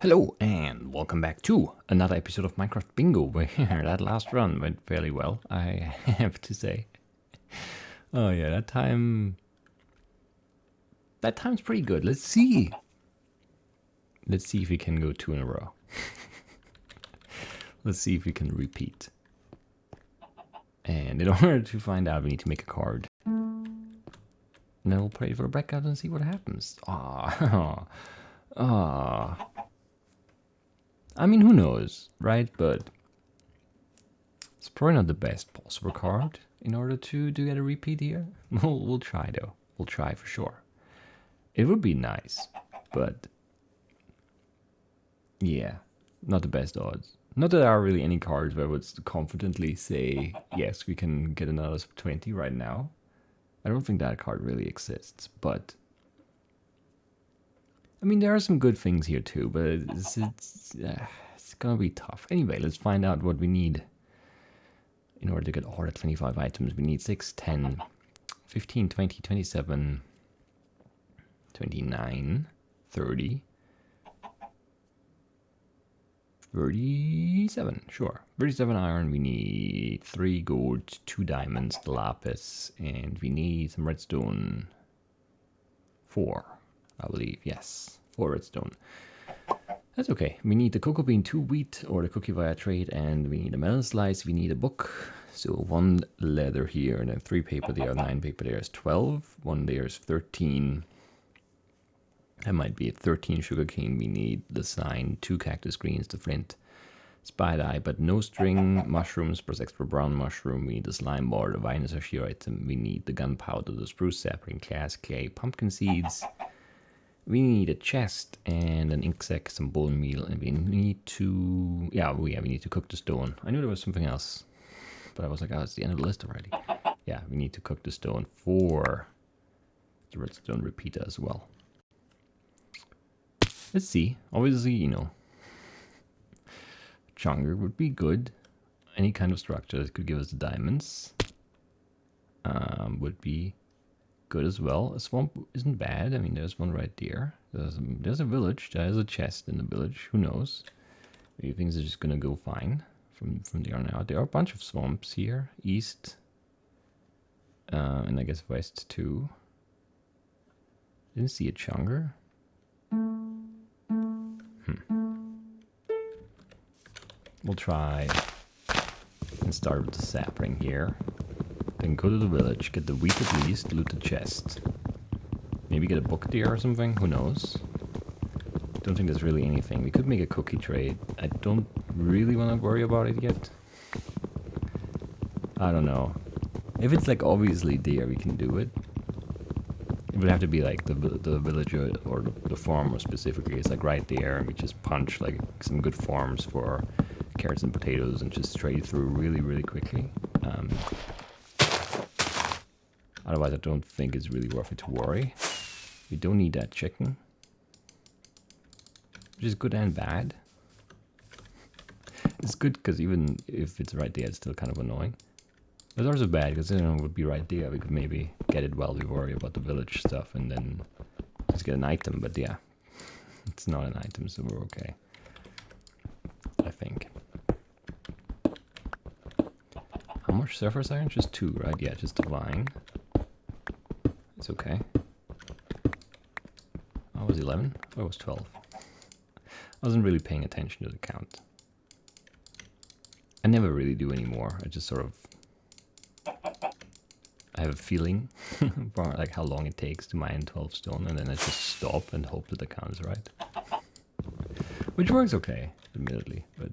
Hello and welcome back to another episode of Minecraft Bingo, where that last run went fairly well, I have to say. Oh yeah, that time's pretty good. Let's see if we can go 2 in a row. Let's see if we can repeat. And in order to find out, we need to make a card. And then we'll pray for a Blackout and see what happens. I mean, who knows, right? But it's probably not the best possible card in order to get a repeat here. We'll try though. We'll try for sure. It would be nice, but yeah, not the best odds. Not that there are really any cards where I would confidently say, yes, we can get another 20 right now. I don't think that card really exists, but I mean, there are some good things here too, but it's gonna be tough. Anyway, let's find out what we need. In order to get all the 25 items, we need 6, 10, 15, 20, 27, 29, 30, 37, sure. 37 iron, we need 3 gold, 2 diamonds, the lapis, and we need some redstone. 4, I believe, yes. 4 redstone. That's okay. We need the cocoa bean, 2 wheat, or the cookie via trade, and we need a melon slice, we need a book. So 1 leather here, and then 3 paper there, 9 paper there is 12, 1 there is 13. That might be 13 sugarcane. We need the sign, 2 cactus greens, the flint, spider eye, but no string, mushrooms plus extra brown mushroom. We need the slime ball, the vine is a shear item. We need the gunpowder, the spruce sapling, glass, clay, pumpkin seeds. We need a chest and an ink sac, some bone meal, and we need to... we need to cook the stone. I knew there was something else, but I was like, oh, it's the end of the list already. Yeah, we need to cook the stone for the redstone repeater as well. Let's see. Obviously, you know, Chunger would be good. Any kind of structure that could give us the diamonds would be good as well. A swamp isn't bad. I mean, there's one right there. There's a village. There's a chest in the village. Who knows? Maybe things are just gonna go fine from there on out. There are a bunch of swamps here, east, and I guess west too. Didn't see a chunger. We'll try and start with the sapling here. Then go to the village, get the wheat at least, loot the chest. Maybe get a book there or something, who knows? Don't think there's really anything. We could make a cookie trade. I don't really want to worry about it yet. I don't know. If it's like obviously there, we can do it. It would have to be like the villager or the farmer specifically. It's like right there, and we just punch like some good farms for carrots and potatoes and just trade through really, really quickly. Otherwise, I don't think it's really worth it to worry. We don't need that chicken, which is good and bad. It's good because even if it's right there, it's still kind of annoying. But it's also bad because then it would be right there. We could maybe get it while we worry about the village stuff and then just get an item. But yeah, it's not an item, so we're okay, I think. How much surface iron? Just 2, right? Yeah, just a vine. It's okay. Oh, it was 11? Oh, it was 12. I wasn't really paying attention to the count. I never really do anymore. I just sort of... I have a feeling for like how long it takes to mine 12 stone, and then I just stop and hope that the count is right. Which works okay, admittedly, but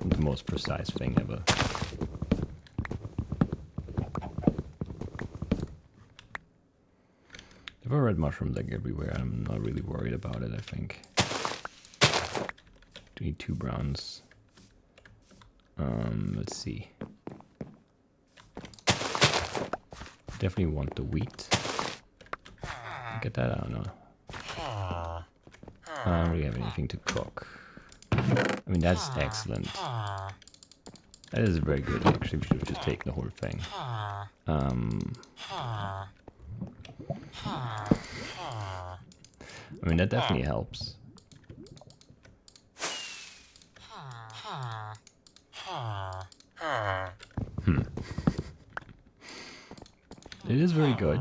not the most precise thing ever. There are red mushrooms like everywhere. I'm not really worried about it, I think. Do need 2 browns. Let's see. Definitely want the wheat. Get that? I don't know. I don't really have anything to cook. I mean, that's excellent. That is very good. Actually, we should have just taken the whole thing. I mean, that definitely helps. It is very good.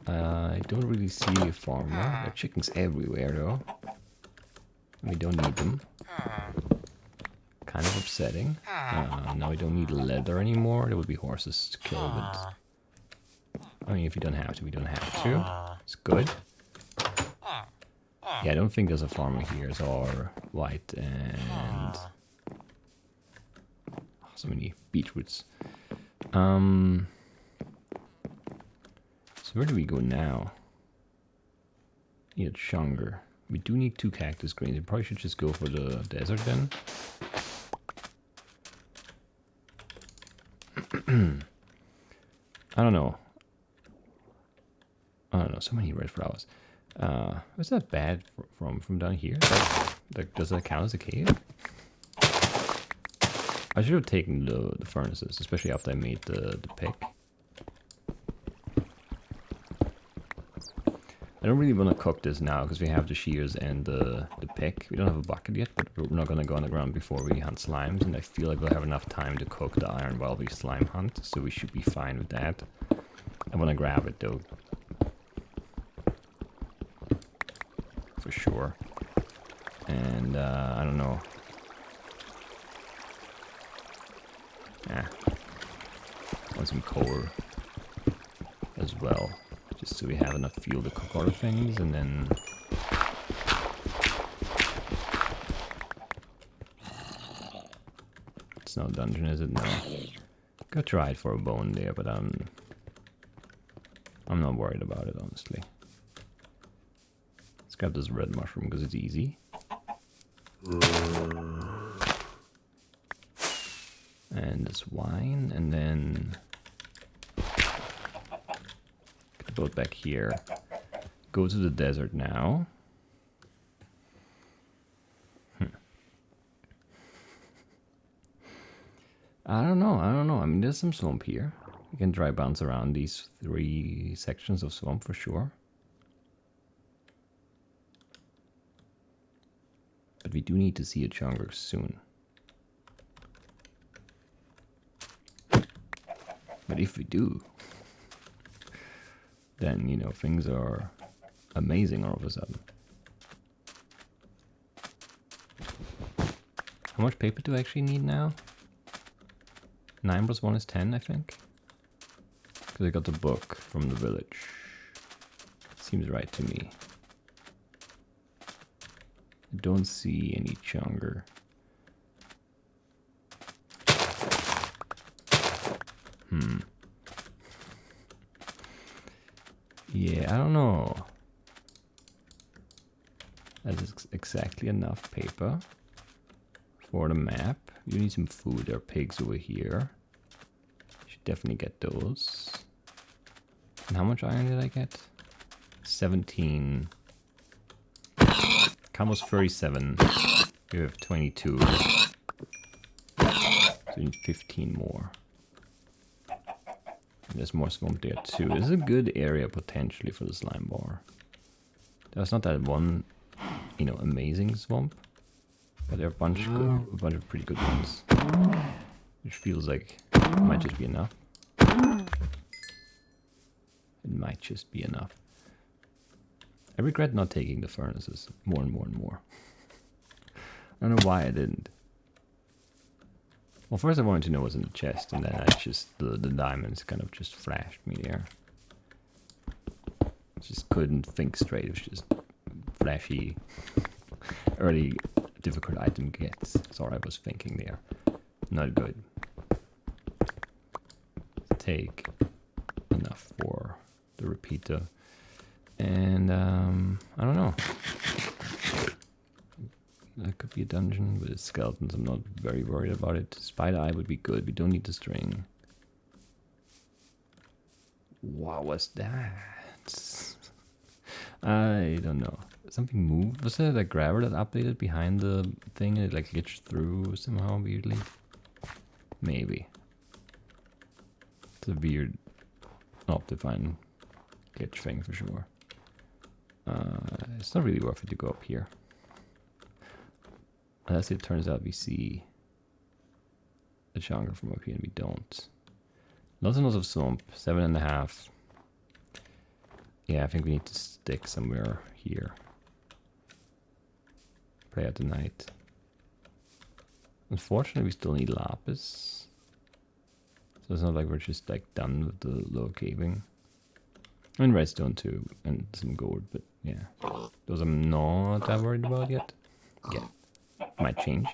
I don't really see a farmer. There are chickens everywhere though. We don't need them. Kind of upsetting. Now we don't need leather anymore. There would be horses to kill, but I mean, if you don't have to, we don't have to. It's good. Yeah, I don't think there's a farmer here. It's all white and so many beetroots. So where do we go now? Yeah, Shunger. We do need 2 cactus greens. We probably should just go for the desert then. I don't know. So many red flowers. Was that bad from down here? Does that count as a cave? I should have taken the furnaces, especially after I made the pick. I don't really want to cook this now because we have the shears and the pick. We don't have a bucket yet, but we're not going to go on the ground before we hunt slimes, and I feel like we'll have enough time to cook the iron while we slime hunt, so we should be fine with that. I want to grab it though. For sure. And I don't know. Want some coal as well, just so we have enough fuel to cook other things, and then it's not a dungeon, is it? No. Could try it for a bone there, but I'm not worried about it, honestly. Let's grab this red mushroom because it's easy. And this wine, and then get the boat back here. Go to the desert now. I don't know. I mean, there's some swamp here. You can dry bounce around these 3 sections of swamp for sure. But we do need to see a chunker soon. But if we do, then, you know, things are amazing all of a sudden. How much paper do I actually need now? 9 plus 1 is 10, I think. Because I got the book from the village. Seems right to me. I don't see any chunker. Yeah, I don't know. That is exactly enough paper for the map. You need some food. There are pigs over here. Should definitely get those. And how much iron did I get? 17. Almost 37. We have 22. So we need 15 more. And there's more swamp there too. This is a good area potentially for the slime bar. There's not that one, you know, amazing swamp, but there are a bunch of pretty good ones, which feels like it might just be enough. It might just be enough. I regret not taking the furnaces more and more and more. I don't know why I didn't. Well, first I wanted to know what's in the chest, and then I just, the diamonds kind of just flashed me there. Just couldn't think straight. It was just flashy, early difficult item gets. That's all I was thinking there. Not good. Take enough for the repeater. And, I don't know. That could be a dungeon with skeletons. I'm not very worried about it. Spider eye would be good. We don't need the string. What was that? I don't know. Something moved. Was there a grabber that updated behind the thing and it like glitched through somehow weirdly? Maybe. It's a weird Optifine glitch thing for sure. It's not really worth it to go up here. Unless it turns out we see the chunker from up here and we don't. Lots and lots of swamp. 7.5. Yeah, I think we need to stick somewhere here. Play out the night. Unfortunately, we still need lapis. So it's not like we're just like done with the low caving. And redstone too, and some gold, but yeah. Those I'm not that worried about yet. Yeah, might change.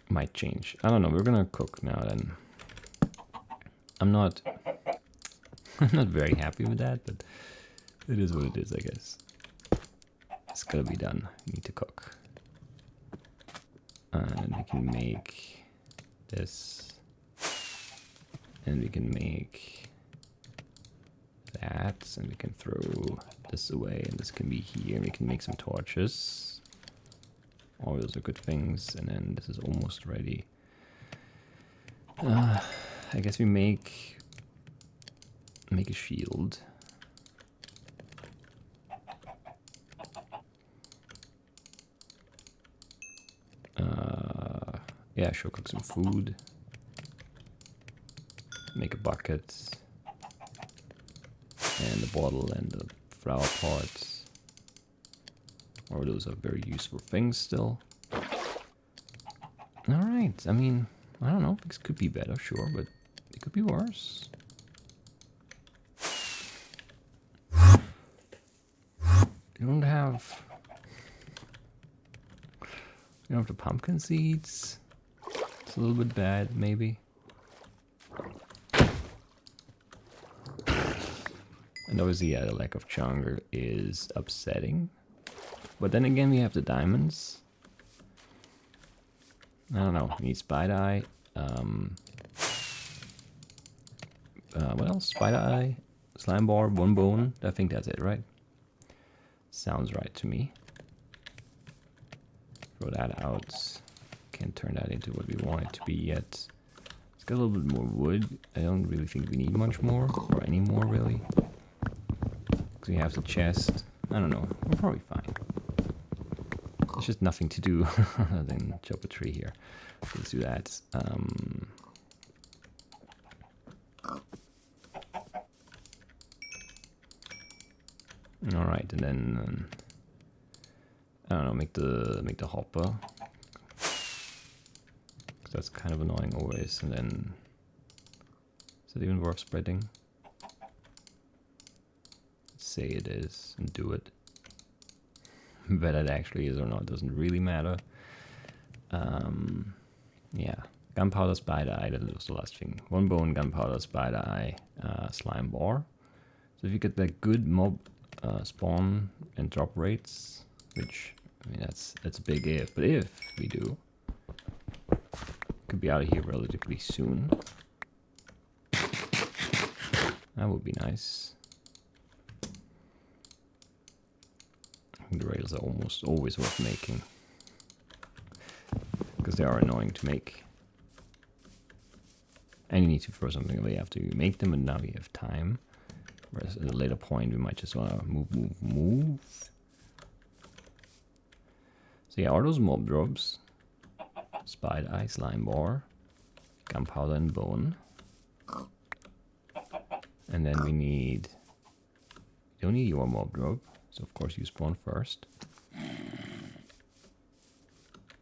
Might change. I don't know, we're gonna cook now then. I'm not very happy with that, but it is what it is, I guess. It's gotta be done. We need to cook. And we can make this. And we can make that. And we can throw this away. And this can be here. We can make some torches. All those are good things. And then this is almost ready. I guess we make a shield. Yeah, sure, cook some food. Make a bucket. And a bottle and the flower pots. Or those are very useful things still. Alright, I mean, I don't know, things could be better, sure, but it could be worse. You don't have the pumpkin seeds. It's a little bit bad, maybe. And obviously, yeah, the lack of chunger is upsetting. But then again, we have the diamonds. I don't know. We need spider eye. What else? Spider eye, slime bar, one bone. I think that's it, right? Sounds right to me. Throw that out. Can't turn that into what we want it to be yet. Let's get a little bit more wood. I don't really think we need much more, or any more really. Because we have the chest. I don't know. We're probably fine. There's just nothing to do other than chop a tree here. Let's do that. All right, and then I don't know. Make the hopper. That's kind of annoying always. And then is it even worth spreading? Let's say it is and do it. Whether it actually is or not doesn't really matter. Yeah, gunpowder, spider eye, that was the last thing. One bone, gunpowder, spider eye, slime bar. So if you get like good mob spawn and drop rates, which I mean that's a big if, but if we do, could be out of here relatively soon. That would be nice. The rails are almost always worth making because they are annoying to make, and you need to throw something away after you make them, and now we have time, whereas at a later point we might just want to move. So yeah, are those mob drops? Spider eye, slime bar, gunpowder and bone, and then we need, you don't need your mob drop. So of course you spawn first.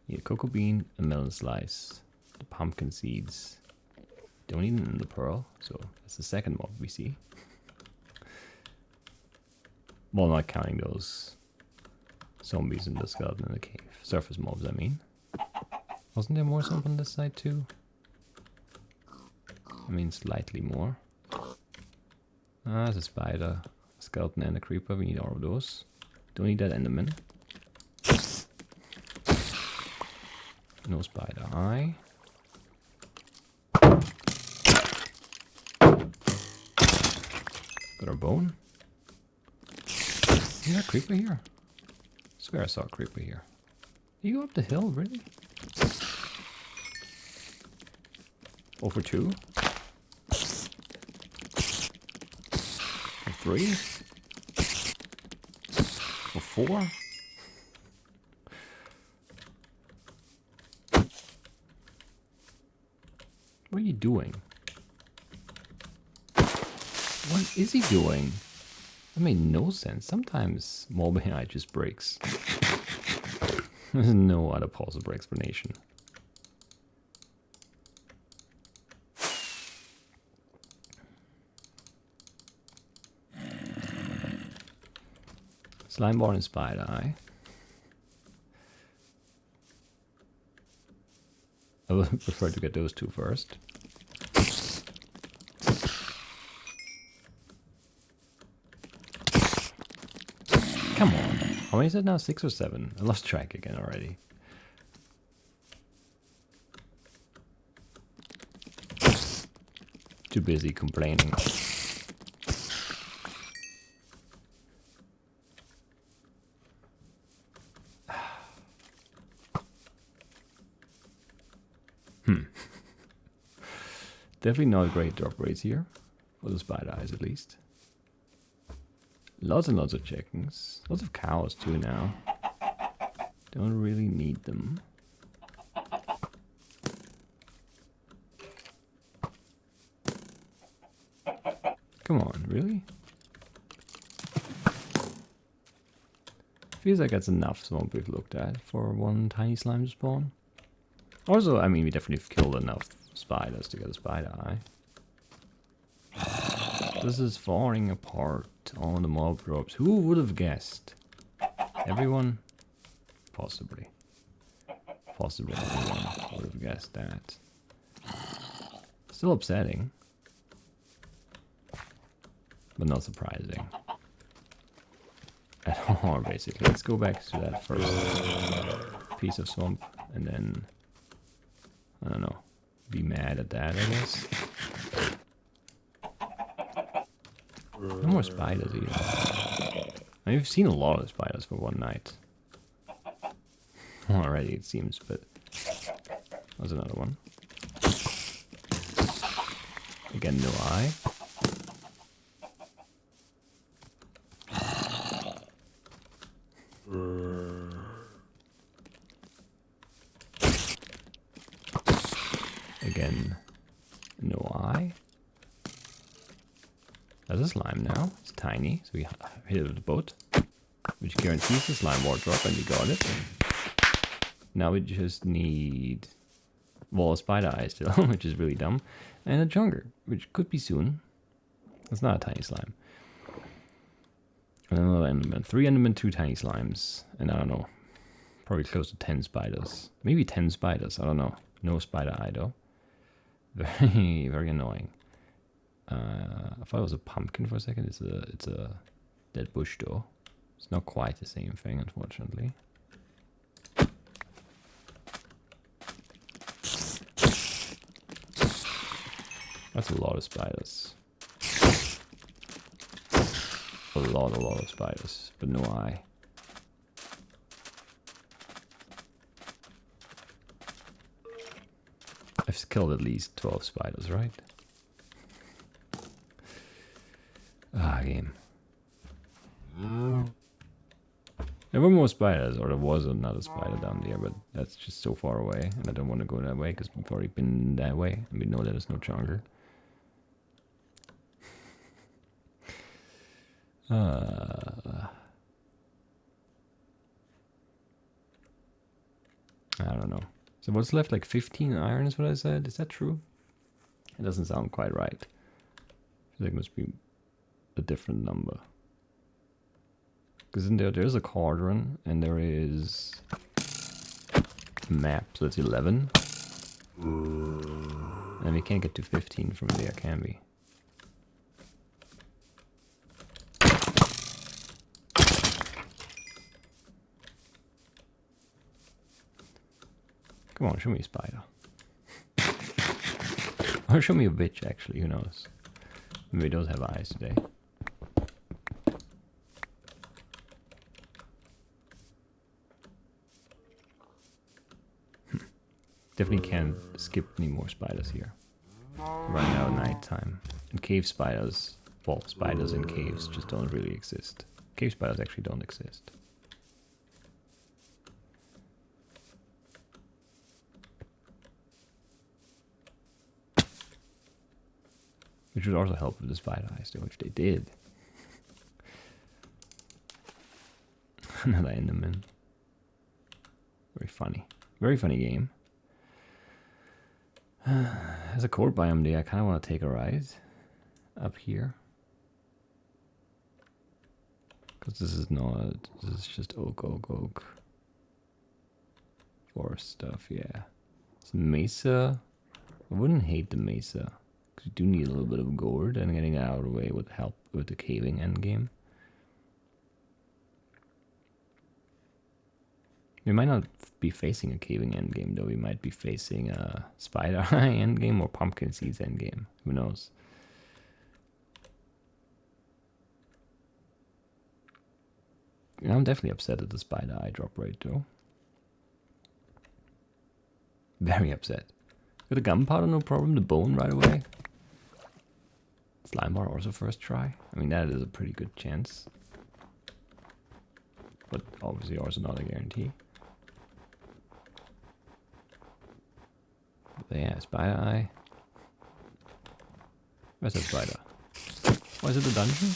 Need a cocoa bean, a melon slice, the pumpkin seeds. Don't need an ender pearl, so that's the second mob we see. Well, not counting those zombies and the skeleton in the cave. Surface mobs, I mean. Wasn't there more stuff on this side too? I mean, slightly more. Ah, there's a spider. Skeleton and a creeper, we need all of those. Don't need that enderman. No spider eye. Got our bone. Is there a creeper here? I swear I saw a creeper here. You go up the hill, really? Over 2? Or 3? Or 4? What are you doing? What is he doing? That made no sense. Sometimes Morbid AI just breaks. There's no other possible explanation. Slimeborn and Spider Eye. I would prefer to get those two first. Come on. How many is it now? 6 or 7? I lost track again already. Too busy complaining. Definitely not great drop rates here. For the Spider Eyes at least. Lots and lots of chickens. Lots of cows too now. Don't really need them. Come on, really? Feels like that's enough swamp we've looked at for one tiny slime to spawn. Also, I mean, we definitely killed enough spiders to get a Spider Eye. This is falling apart on the mob drops. Who would have guessed? Everyone? Possibly. Possibly everyone would have guessed that. Still upsetting. But not surprising. At all, basically. Let's go back to that first piece of swamp and then, I don't know, be mad at that, I guess. No more spiders either. I mean, we've seen a lot of spiders for one night. Already, it seems, but there's another one. Again, no eye. Again, no eye. There's a slime now. It's tiny, so we hit it with the boat, which guarantees the slime ward drop, and we got it. Now we just need a Spider Eye still, which is really dumb, and a Junger, which could be soon. It's not a tiny slime. And another Enderman. 3 Enderman, 2 tiny slimes, and I don't know, probably close to 10 spiders. Maybe 10 spiders, I don't know. No Spider Eye though. Very, very annoying. I thought it was a pumpkin for a second. It's a dead bush though. It's not quite the same thing, unfortunately. That's a lot of spiders. A lot of spiders, but no eye. I've killed at least 12 spiders, right? Game. There were more spiders, or there was another spider down there, but that's just so far away, and I don't want to go that way because we've already been that way, and we know that there's no Junger. I don't know. So what's left? Like 15 iron is what I said? Is that true? It doesn't sound quite right. I feel like it must be a different number. Because there's a cauldron, and there is a map, so it's 11. And we can't get to 15 from there, can we? Come on, show me a spider. Or show me a bitch, actually, who knows? Maybe those have eyes today. Definitely can't skip any more spiders here. Running out of nighttime. And cave spiders, well, spiders in caves just don't really exist. Cave spiders actually don't exist. Which would also help with the spider eyes, though, if they did. Another Enderman. Very funny. Very funny game. There's a cold biome there. I kind of want to take a ride up here. Because this is not... This is just oak. Forest stuff, yeah. Some mesa. I wouldn't hate the mesa. Because you do need a little bit of gourd, and getting it out of the way would help with the caving endgame. We might not be facing a caving endgame, though. We might be facing a spider eye endgame or pumpkin seeds endgame. Who knows? I'm definitely upset at the spider eye drop rate, though. Very upset. With the gunpowder, no problem. The bone right away. Slime bar also first try. I mean, that is a pretty good chance. But obviously also not a guarantee. But yeah, spider eye. Where's that spider? Oh, is it the dungeon?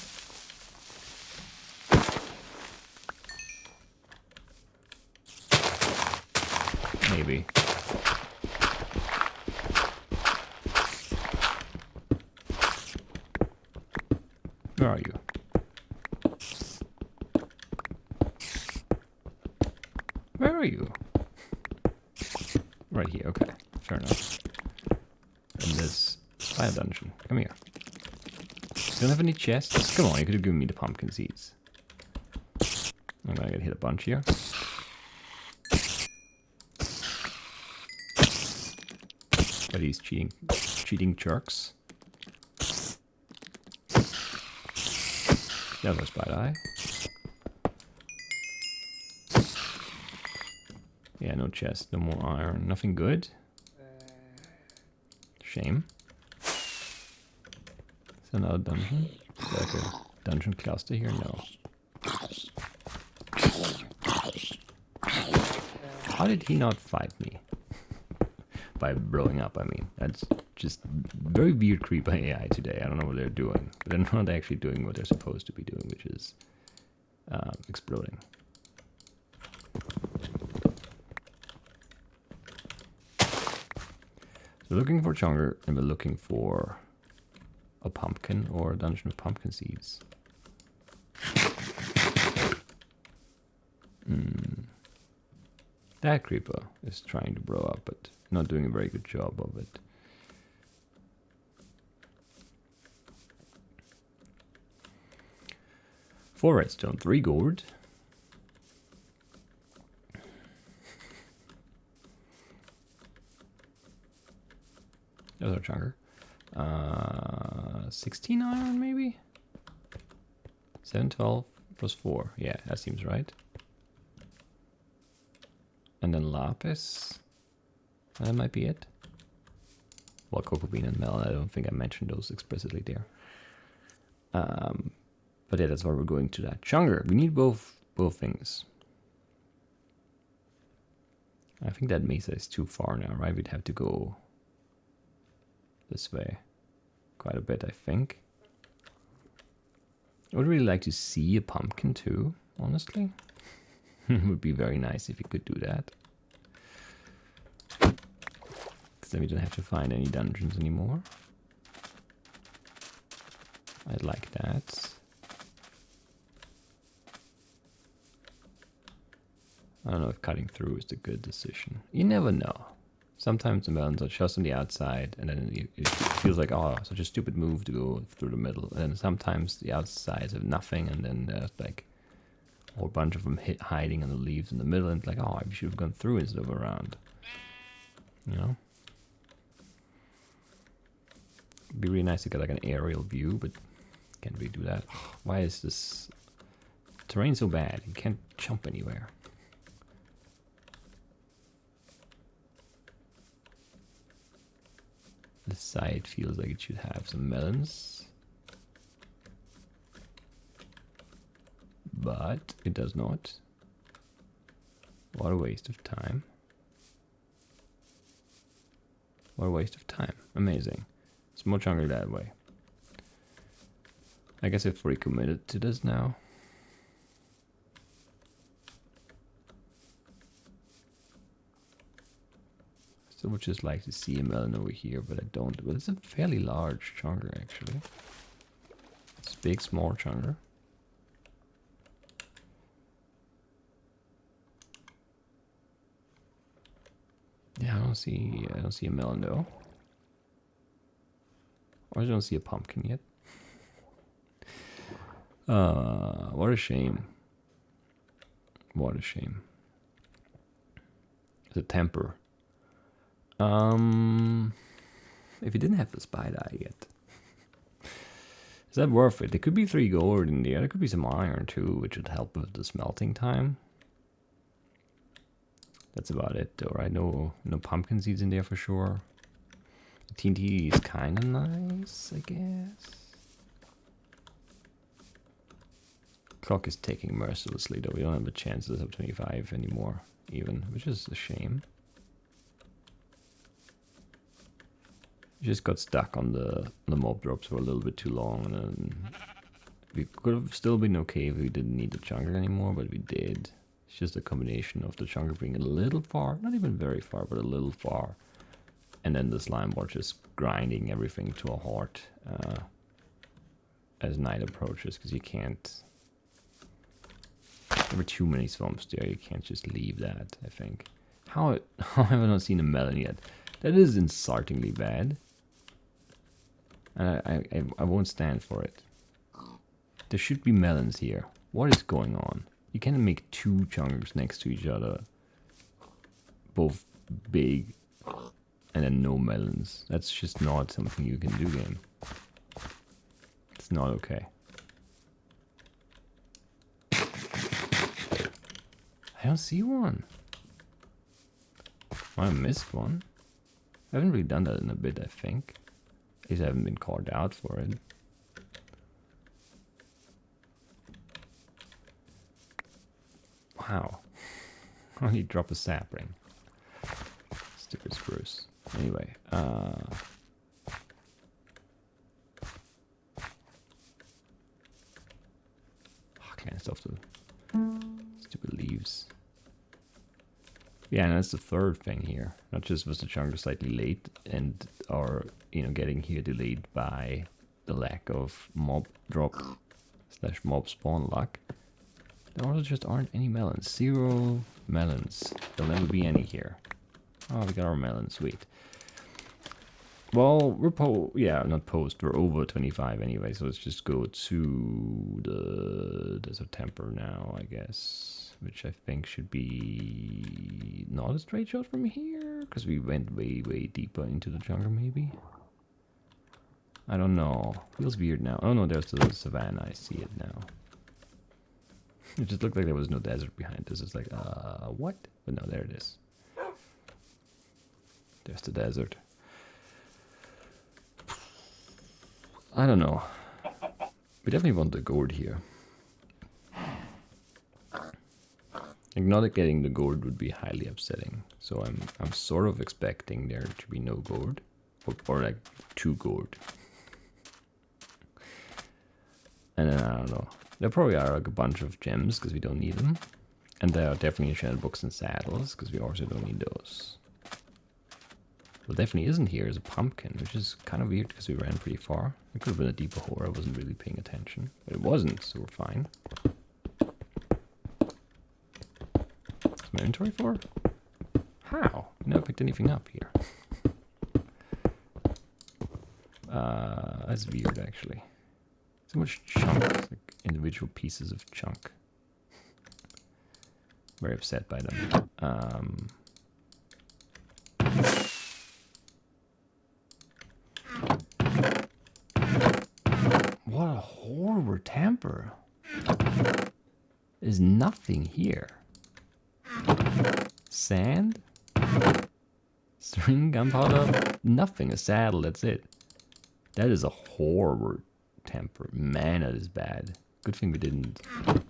Maybe. Where are you? Where are you? Right here, okay. Fair enough. And this fire dungeon. Come here. You don't have any chests? Come on, you could have given me the pumpkin seeds. I'm gonna get hit a bunch here. By these cheating jerks. There's a spider eye. Yeah, no chest, no more iron, nothing good. Shame. Is there another dungeon? Is there like a dungeon cluster here? No. How did he not fight me? By blowing up, I mean. That's just very weird creeper AI today. I don't know what they're doing. But they're not actually doing what they're supposed to be doing, which is exploding. So we're looking for Chonker, and we're looking for a pumpkin or a dungeon of pumpkin seeds. That creeper is trying to blow up, but not doing a very good job of it. Four redstone, 3 gold. There's our chunker. 16 iron, maybe? 7, 12 plus 4. Yeah, that seems right. And then lapis. That might be it. Well, cocoa bean and melon. I don't think I mentioned those explicitly there. But yeah, that's why we're going to that. Chunker. We need both things. I think that mesa is too far now, right? We'd have to go this way quite a bit, I think. I would really like to see a pumpkin too, honestly. It would be very nice if you could do that. Because then we don't have to find any dungeons anymore. I'd like that. I don't know if cutting through is the good decision. You never know. Sometimes the melons are just on the outside, and then it feels like, oh, such a stupid move to go through the middle. And then sometimes the outsides have nothing, and then there's like a whole bunch of them hiding on the leaves in the middle, and it's like, oh, I should have gone through instead of around. You know? It'd be really nice to get like an aerial view, but can't really do that. Why is this terrain so bad? You can't jump anywhere. This side feels like it should have some melons. But it does not. What a waste of time. What a waste of time. Amazing. It's more chunky that way. I guess if we're committed to this now. Still would just like to see a melon over here, but I don't. Well, it's a fairly large chunker, actually. It's a big, small chunker. Yeah, I don't see a melon though. Or I don't see a pumpkin yet. What a shame. What a shame. The temper. If you didn't have the spider eye yet, is that worth it? There could be 3 gold in there. There could be some iron too, which would help with the smelting time. That's about it though, right? No pumpkin seeds in there for sure. The TNT is kind of nice, I guess. Clock is ticking mercilessly though. We don't have a chance to sub 25 anymore, even, which is a shame. Just got stuck on the mob drops for a little bit too long, and then we could have still been okay if we didn't need the chunker anymore, but we did. It's just a combination of the chunker being a little far, not even very far, but a little far, and then the slime ball just grinding everything to a halt as night approaches, because you can't. There were too many swamps there. You can't just leave that, I think. How have I not seen a melon yet? That is insultingly bad. And I won't stand for it. There should be melons here. What is going on? You can't make 2 chunkers next to each other. Both big and then no melons. That's just not something you can do, game. It's not okay. I don't see one. I missed one. I haven't really done that in a bit, I think. At least I haven't been called out for it. Wow. Only drop a sapling. Stupid spruce. Anyway, can't stop the stupid leaves. Yeah, and that's the third thing here. Not just was the chunker slightly late and or getting here delayed by the lack of mob drop / mob spawn luck. There also just aren't any melons. 0 melons. There'll never be any here. Oh, we got our melons. Sweet. Well, we're we're over 25 anyway, so let's just go to the Desert Temper now, I guess. Which I think should be not a straight shot from here, because we went way, way deeper into the jungle, maybe? I don't know. Feels weird now. Oh no, there's the savannah. I see it now. It just looked like there was no desert behind this. It's like, what? But no, there it is. There's the desert. I don't know. We definitely want the gold here. Like, not getting the gold would be highly upsetting. So I'm sort of expecting there to be no gold. Or like 2 gold. And then I don't know. There probably are like a bunch of gems because we don't need them. And there are definitely enchanted books and saddles because we also don't need those. What definitely isn't here is a pumpkin, which is kind of weird because we ran pretty far. It could have been a deeper hole. I wasn't really paying attention. But it wasn't, so we're fine. What's my inventory for? How? I never picked anything up here. That's weird, actually. So much chunk, like individual pieces of chunk. Very upset by them. What a horrible temper. There's nothing here. Sand? String, gunpowder? Nothing. A saddle, that's it. That is a horrible temper. Man, that is bad. Good thing we didn't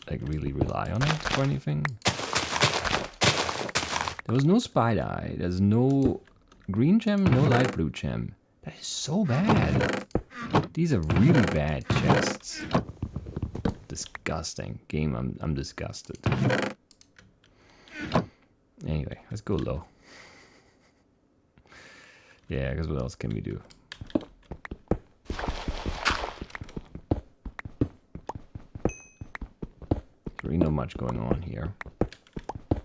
like really rely on it for anything. There was no spider eye. There's no green gem, no light blue gem. That is so bad. These are really bad chests. Disgusting. Game, I'm disgusted. Anyway, let's go low. Yeah, because what else can we do? Really not much going on here.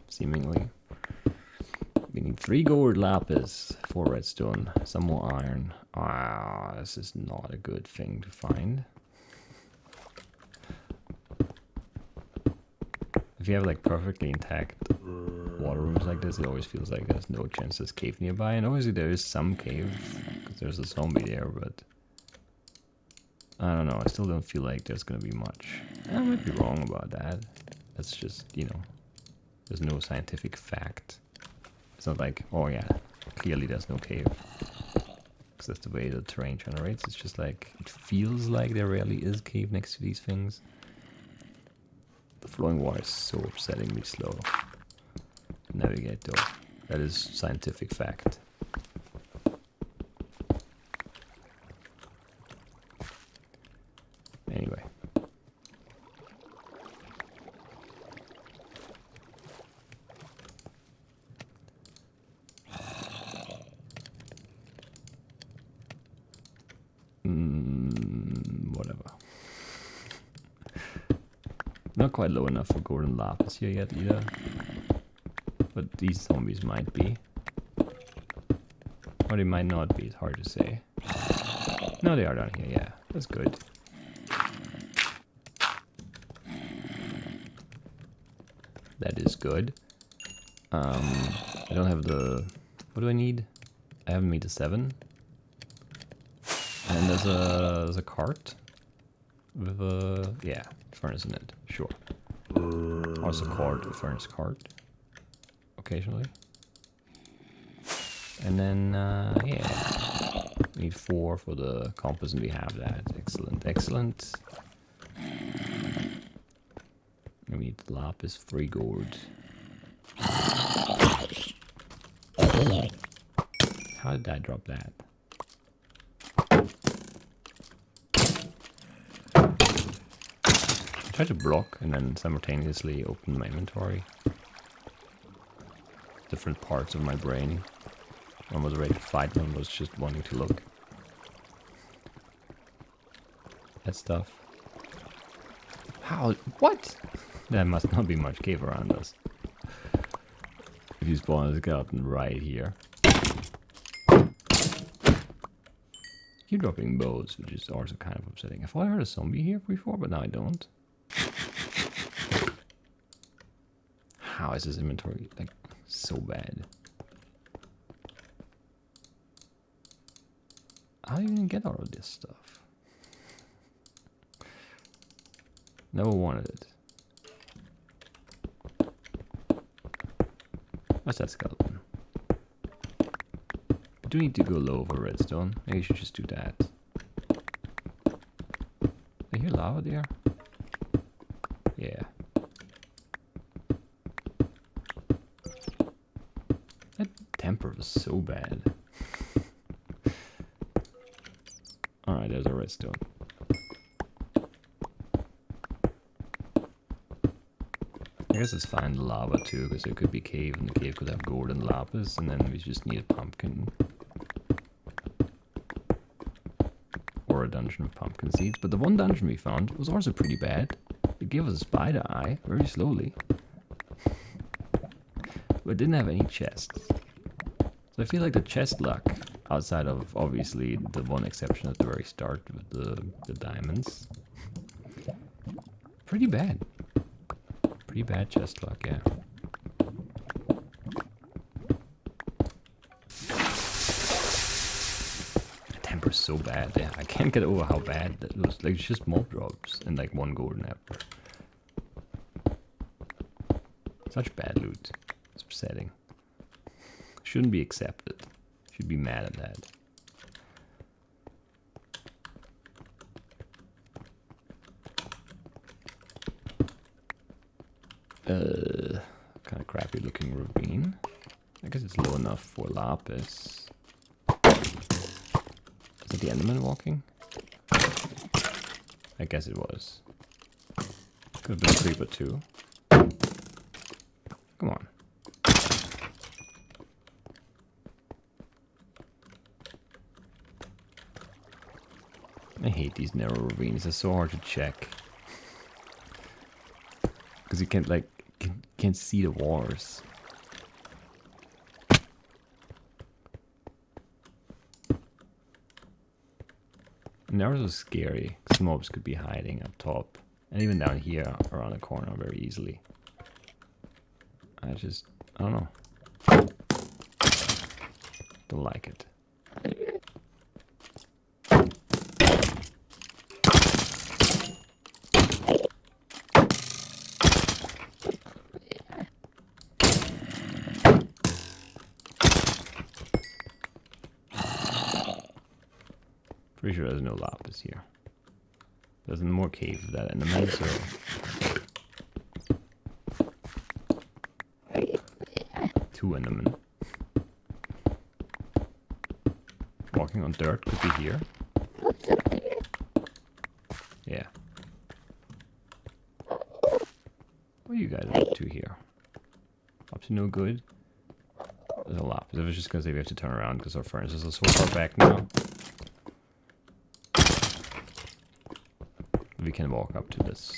Seemingly. We need 3 gold lapis, 4 redstone, some more iron. Ah, this is not a good thing to find. If you have like perfectly intact water rooms like this, it always feels like there's no chance there's cave nearby. And obviously there is some cave, because there's a zombie there, but I don't know, I still don't feel like there's gonna be much. I might be wrong about that. That's just, you know, there's no scientific fact. It's not like, oh yeah, clearly there's no cave. Because that's the way the terrain generates. It's just like, it feels like there really is cave next to these things. The flowing water is so upsettingly slow to navigate though. That is scientific fact. Anyway. Whatever. Not quite low enough for golden lapis here yet either. But these zombies might be. Or they might not be, it's hard to say. No, they are down here, yeah. That's good. That is good. I don't have the... What do I need? I haven't made the 7. And there's a cart with a... yeah, furnace in it. Sure. Also cart, a furnace cart. Occasionally. And then, yeah. Need 4 for the compass and we have that. Excellent, excellent. We need lapis, 3 gold. How did I drop that? I tried to block and then simultaneously open my inventory. Different parts of my brain. One was ready to fight, one was just wanting to look. That stuff. How? What? There must not be much cave around us. If you spawn a skeleton right here. Keep dropping bows, which is also kind of upsetting. I thought I heard a zombie here before, but now I don't. How is this inventory like so bad? How do you even get all of this stuff? Never wanted it. What's that skeleton? I do need to go low for redstone. Maybe I should just do that. I hear lava there? Yeah. That temper was so bad. Alright, there's a redstone. I guess it's fine, the lava too, because there could be cave, and the cave could have gold and lapis, and then we just need a pumpkin. Or a dungeon of pumpkin seeds. But the one dungeon we found was also pretty bad. It gave us a spider eye, very slowly. But it didn't have any chests. So I feel like the chest luck, outside of obviously the one exception at the very start with the diamonds, pretty bad. Pretty bad chest luck, yeah. The temper's so bad, yeah. I can't get over how bad that looks. Like, it's just mob drops and like 1 golden apple. Such bad loot. It's upsetting. Shouldn't be accepted. Should be mad at that. Kind of crappy looking ravine. I guess it's low enough for lapis. Is it the Enderman walking? I guess it was. Could have been a creeper too. Come on. I hate these narrow ravines. They're so hard to check. Because you can't like can't see the walls. Narrows are scary. Because mobs could be hiding up top. And even down here around the corner very easily. I don't know. Don't like it. Pretty sure there's no lapis here. There's more cave of that enderman, so... Two endermen. Walking on dirt could be here. Yeah. What are you guys up to here? Up to no good? There's a lapis. I was just gonna say we have to turn around because our furnaces are so far back now. We can walk up to this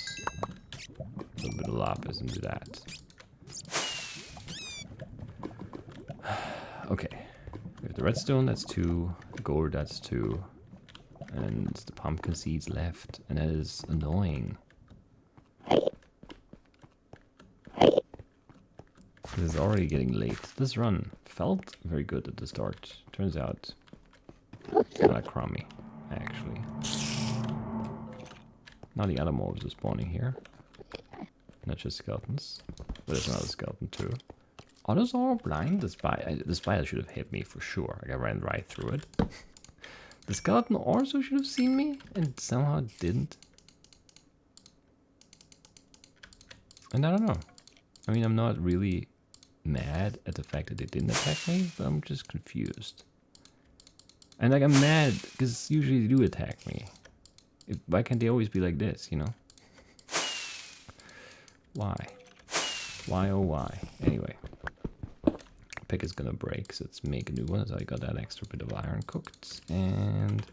little bit of lapis and do that. Okay. We have the redstone, that's 2. The gold, that's 2. And the pumpkin seeds left. And that is annoying. This is already getting late. This run felt very good at the start. Turns out, kind of crummy, actually. Now the other mobs are spawning here. Not just skeletons. But there's another skeleton too. Are those all blind? The spider should have hit me for sure. Like I ran right through it. The skeleton also should have seen me and somehow didn't. And I don't know. I mean, I'm not really mad at the fact that they didn't attack me, but I'm just confused. And like I'm mad because usually they do attack me. Why can't they always be like this, you know? Why? Why oh why? Anyway. Pick is gonna break, so let's make a new one. So I got that extra bit of iron cooked. And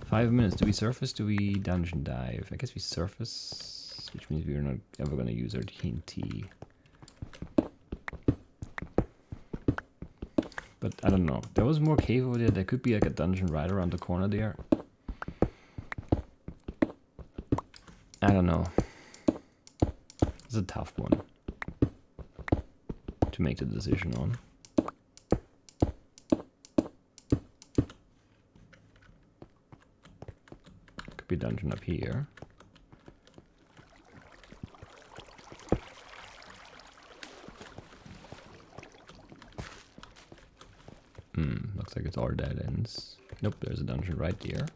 5 minutes. Do we surface? Do we dungeon dive? I guess we surface, which means we're not ever gonna use our TNT. But I don't know. There was more cave over there. There could be like a dungeon right around the corner there. I don't know. It's a tough one to make the decision on. Could be a dungeon up here. Looks like it's all dead ends. Nope, there's a dungeon right there.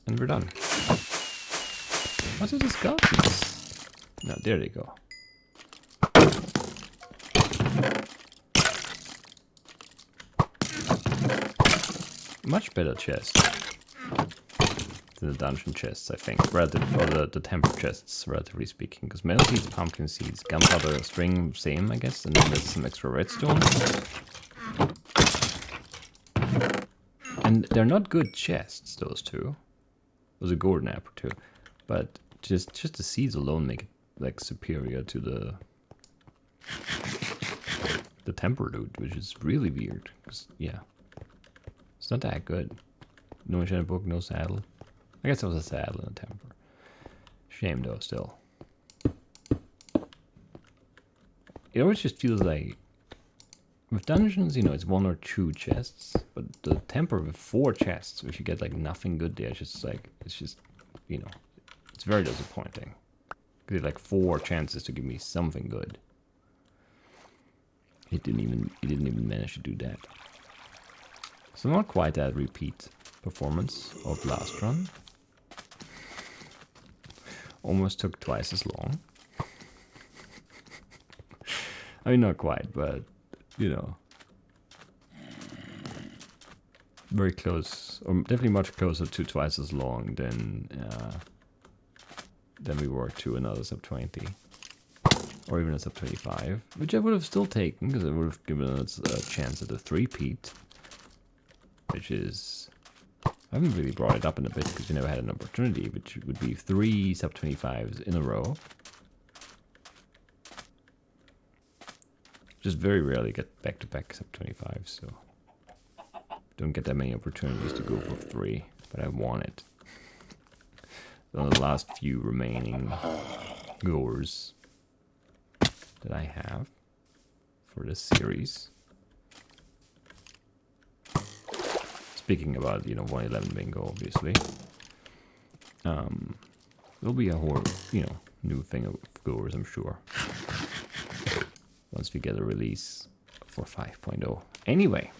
And we're done. What's with the skeletons? No, there they go. Much better chest than the dungeon chests, I think. Or the temper chests, relatively speaking. Because metal seeds, pumpkin seeds, gunpowder, string, same, I guess. And then there's some extra redstone. And they're not good chests, those two. There's a golden apple too. But just the seeds alone make it like superior to the temper loot, which is really weird. 'Cause, yeah. It's not that good. No enchanted book, no saddle. I guess it was a saddle and a temper. Shame though, still. It always just feels like with dungeons, you know, it's 1 or 2 chests, but the temper with 4 chests, if you get like nothing good there, it's just, you know, it's very disappointing. Because like 4 chances to give me something good. He didn't even manage to do that. So not quite that repeat performance of last run. Almost took twice as long. I mean, not quite, but, you know, very close, or definitely much closer to twice as long than we were to another sub 20. Or even a sub 25, which I would have still taken, because it would have given us a chance at a 3-peat. Which is... I haven't really brought it up in a bit, because we never had an opportunity, which would be 3 sub 25s in a row. Just very rarely get back-to-back sub 25s, so... Don't get that many opportunities to go for 3, but I want it. So the last few remaining goers that I have for this series. Speaking about, you know, 111 bingo, obviously. There'll be a whole, you know, new thing of goers, I'm sure. Once we get a release for 5.0. Anyway.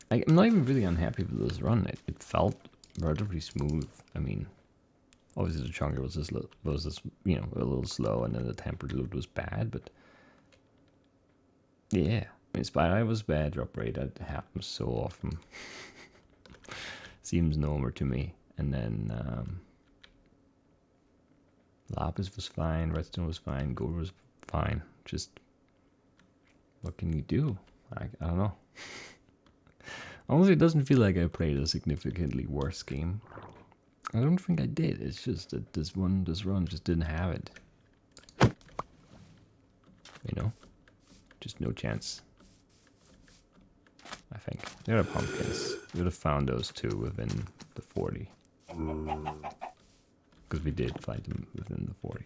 I'm not even really unhappy with this run. It felt relatively smooth. I mean, obviously the chunker was just you know, a little slow, and then the tempered loot was bad, but yeah. I mean, Spy Eye was bad, drop rate, that happens so often. Seems normal to me. And then Lapis was fine, Redstone was fine, Gold was fine. Just, what can you do? I don't know. Honestly, it doesn't feel like I played a significantly worse game. I don't think I did. It's just that this run just didn't have it. You know? Just no chance. I think. There are pumpkins. We would have found those too within the 40. Because we did find them within the 40.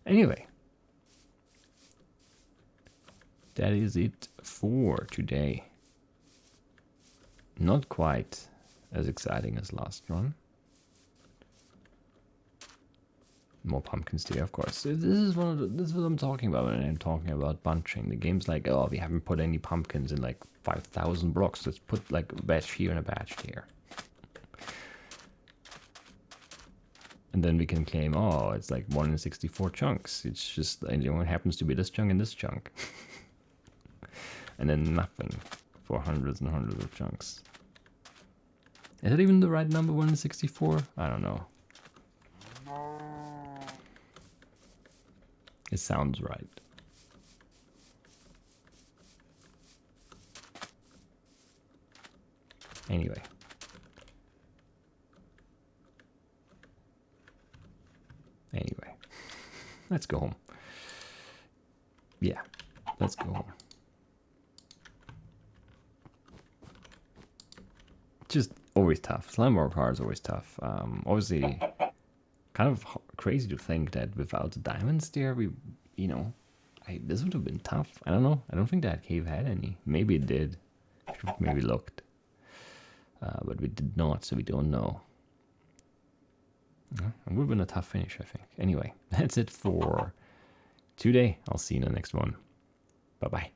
Anyway. That is it for today. Not quite as exciting as last run. More pumpkins there, of course. This is what I'm talking about when I'm talking about bunching. The game's like, oh, we haven't put any pumpkins in like 5,000 blocks. Let's put like a batch here and a batch there. And then we can claim, oh, it's like 1 in 64 chunks. It's just, you know, it happens to be this chunk and this chunk. And then nothing for hundreds and hundreds of chunks. Is that even the right number, 1 in 64? I don't know. It sounds right. Anyway. Let's go home. Yeah, let's go home. Just always tough. Slime Rock Hard is always tough. Obviously, kind of crazy to think that without the diamonds there, we, you know, this would have been tough. I don't know. I don't think that cave had any. Maybe it did. Maybe looked. But we did not, so we don't know. It would have been a tough finish, I think. Anyway, that's it for today. I'll see you in the next one. Bye-bye.